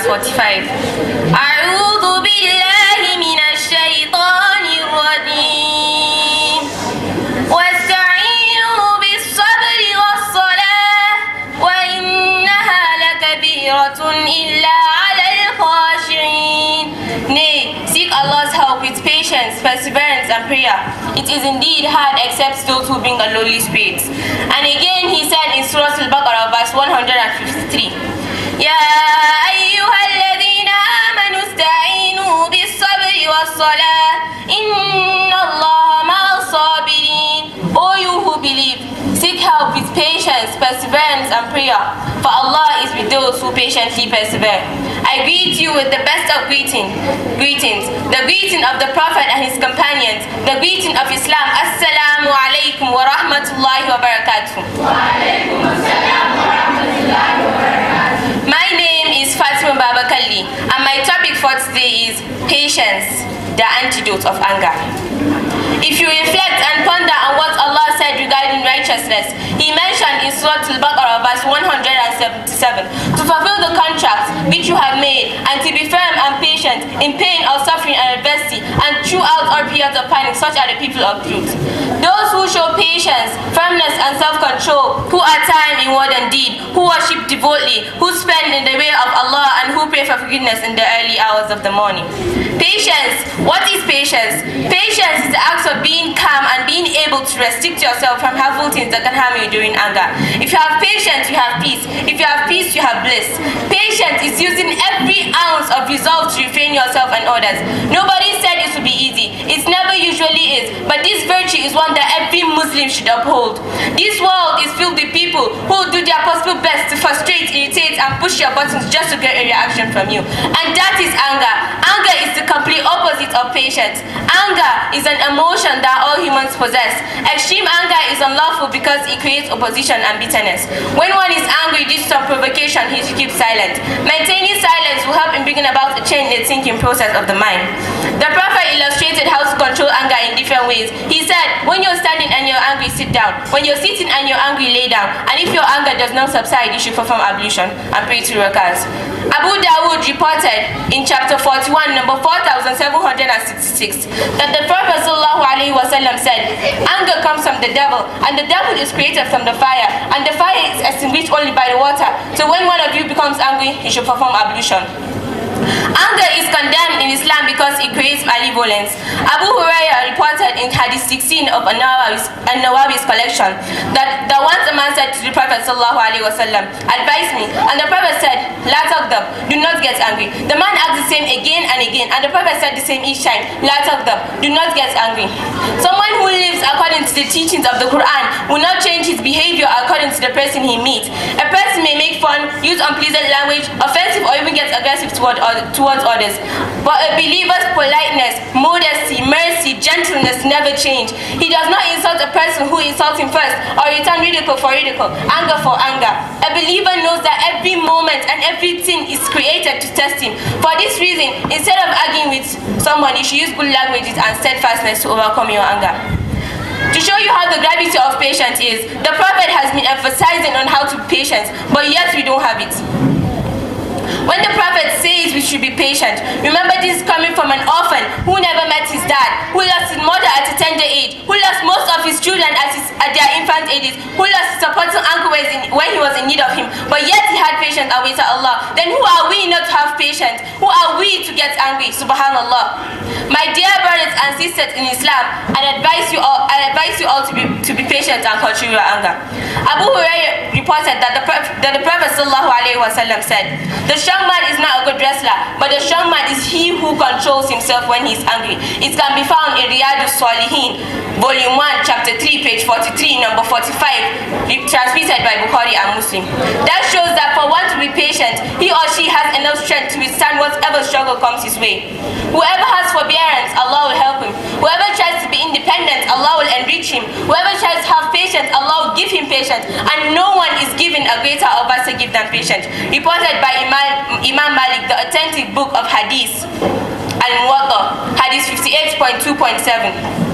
45. أعوذ بالله من الشيطان الرجيم واستعينوا بالصبر والصلاة وإنها لكبيرة إلا على الخاشعين. Nay, seek Allah's help with patience, perseverance and prayer. It is indeed hard except those who bring a lowly spirit. And again he said in Surah Al-Baqarah verse 153, يا أيها الذين آمنوا استعينوا بالصبر والصلاة إن الله مع الصابرين. O you who believe, seek help with patience, perseverance and prayer, for Allah is with those who patiently persevere. I greet you with the best of greetings, the greeting of the Prophet and his companions, the greeting of Islam. Assalamu alaikum wa rahmatullahi wa barakatuh. My name is Fatima Baba-Kalli, and my topic for today is patience, the antidote of anger. If you reflect and ponder on what Allah said regarding righteousness, He mentioned in Surah Al-Baqarah verse 177, to fulfill the contracts which you have made, and to be firm and patient in pain or suffering and adversity, and throughout all periods of panic, such are the people of truth. Those who show patience, firmness and self-control, who are time in word and deed, who worship devoutly, who spend in the way of Allah, and who pray for forgiveness in the early hours of the morning. Patience. What is patience? Patience is the act of being calm and being able to restrict yourself from harmful things that can harm you during anger. If you have patience, you have peace. If you have peace, you have bliss. Patience is using every ounce of resolve to refrain yourself and others. Nobody said it would be easy. It never usually is. But this virtue is one that every Muslim should uphold. This world is filled with people who will do their possible best to frustrate, irritate, and push your buttons just to get a reaction from you. And that is anger. Anger is the complete opposite of patience. Anger is an emotion that all humans possess. Extreme anger is unlawful because it creates opposition and bitterness. When one is angry due to some provocation, he should keep silent. Maintaining silence will help in bringing about a change in the thinking process of the mind. The Prophet illustrated how to control anger in different ways. He said, when you're standing and you're angry, sit down. When you're sitting and you're angry, lay down. And if your anger does not subside, you should perform ablution and pray 2 rakahs. Abu Dawood reported in chapter 41, number 4766, that the Prophet ﷺ said, anger comes from the devil, and the devil is created from the fire, and the fire is extinguished only by the water. So when one of you becomes angry, he should perform ablution. Anger is condemned in Islam because it creates malevolence. Abu Hurairah reported in Hadith 16 of An-Nawawi's collection that once a man said to the Prophet ﷺ, advise me, and the Prophet said, La taghdab, do not get angry. The man asked the same again and again, and the Prophet said the same each time, La taghdab, do not get angry. Someone who lives according to the teachings of the Quran will not change his behavior according to the person he meets. A person may make fun, use unpleasant language, offensive, or even get aggressive towards others. But a believer's politeness, modesty, mercy, gentleness never change. He does not insult a person who insults him first, or return ridicule for ridicule, anger for anger. A believer knows that every moment and everything is created to test him. For this reason, instead of arguing with someone, you should use good languages and steadfastness to overcome your anger. To show you how the gravity of patience is, the Prophet has been emphasizing on how to be patient, but yet we don't have it. When the Prophet says we should be patient, remember this is coming from an orphan who never met his dad, who lost his mother at a tender age, who lost most of his children at their infant ages, who lost his supporting uncle when he was in need of him, but yet he had patience and waited Allah. Then who are we not to have patience? Who are we to get angry? Subhanallah. My dear brothers and sisters in Islam, I advise you all to be patient and control your anger. Abu Hurairah reported that the Prophet ﷺ said, the strong man is not a good wrestler, but the strong man is he who controls himself when he is angry. It can be found in Riyadus Salihin, volume 1, chapter 3, page 43, number 45, transmitted by Bukhari and Muslim. That shows that for one to be patient, he or she has enough strength to withstand whatever struggle comes his way. Whoever has forbearance, Allah will help him. Whoever tries to be independent, Allah will enrich him. Whoever tries to have patience, Allah will give him patience. And no one is given a greater or better gift than patience. Reported by Imam Malik, the authentic book of Hadith, Al-Muwatta, Hadith 58.2.7.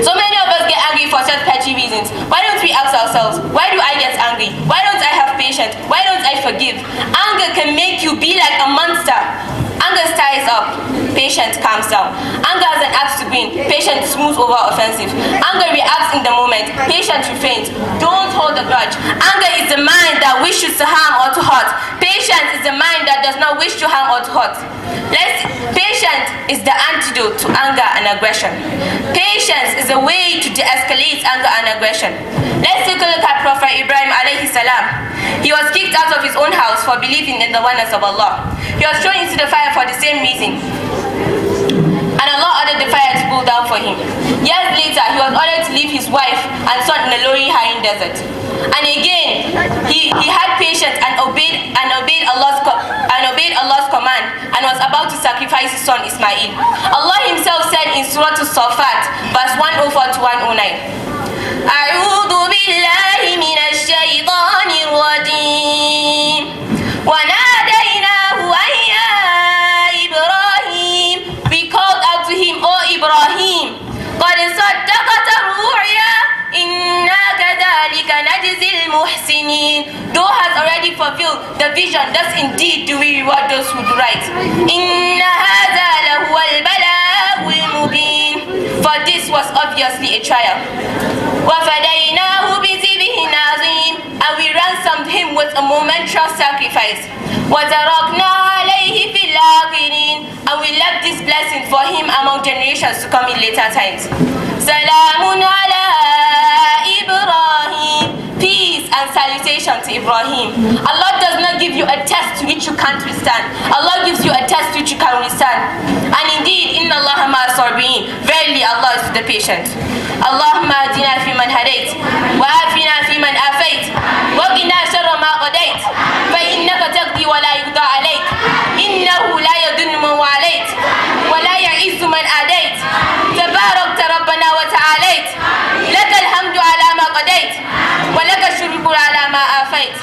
So many of us get angry for such petty reasons. Why don't we ask ourselves, why do I get angry? Why don't I have patience? Why don't I forgive? Anger can can make you be like a monster. Anger stirs up, patience calms down. Anger has an axe to grind, patience smooths over offensive. Anger reacts in the moment, patience refrains. Don't hold a grudge. Anger is the mind that wishes to harm or to hurt. Patience is the mind that does not wish to harm or to hurt. Patience is the antidote to anger and aggression. Patience is a way to de-escalate anger and aggression. Let's take a look at Prophet Ibrahim alayhi salam. He was kicked out of his own house for believing in the oneness of Allah. He was thrown into the fire for the same reason. And Allah ordered the fire to cool down for him. Years later, he was ordered to leave his wife and son in the lonely desert. And again, he had patience and obeyed Allah's command and was about to sacrifice his son Ismail. Allah himself said in Surah As-Saffat, verse 104 to 109. أعوذ بالله من الشيطان الرجيم وناديناه أن يا إبراهيم. We called out to him, O Ibrahim, قد صدقت الرؤيا إنا كذلك نجزي المحسنين. Thou has already fulfilled the vision, thus indeed do we reward those who do right. إن هذا لهو البلاء المبين. For this was obviously a trial. وَفَدَيْنَاهُ بِذِبْحٍ عَظِيمٍ. And we ransomed him with a momentous sacrifice. وَتَرَكْنَا عَلَيْهِ فِي الْآخِرِينَ. And we left this blessing for him among generations to come in later times. سَلَامٌ عَلَىٰ إِبْرَاهِيمَ. Peace and salutation to Ibrahim. Allah does not give you a test which you can't withstand. Allah gives you a test which you can withstand. And indeed, inna Allah ma'a sabirin. Verily, Allah is with the patient. Allahumma adina fi man hadayt, wa afina fi man afayt, wa qina sharra ma qadayt, fa innaka taqdi wa la yuqda alayk, innahu la yadhillu man walayt, wa la ya'izzu man adayt, tabarakta rabbana wa ta'alayt, laka alhamdu ala ma qadayt, wa laka shukru ala ma afayt.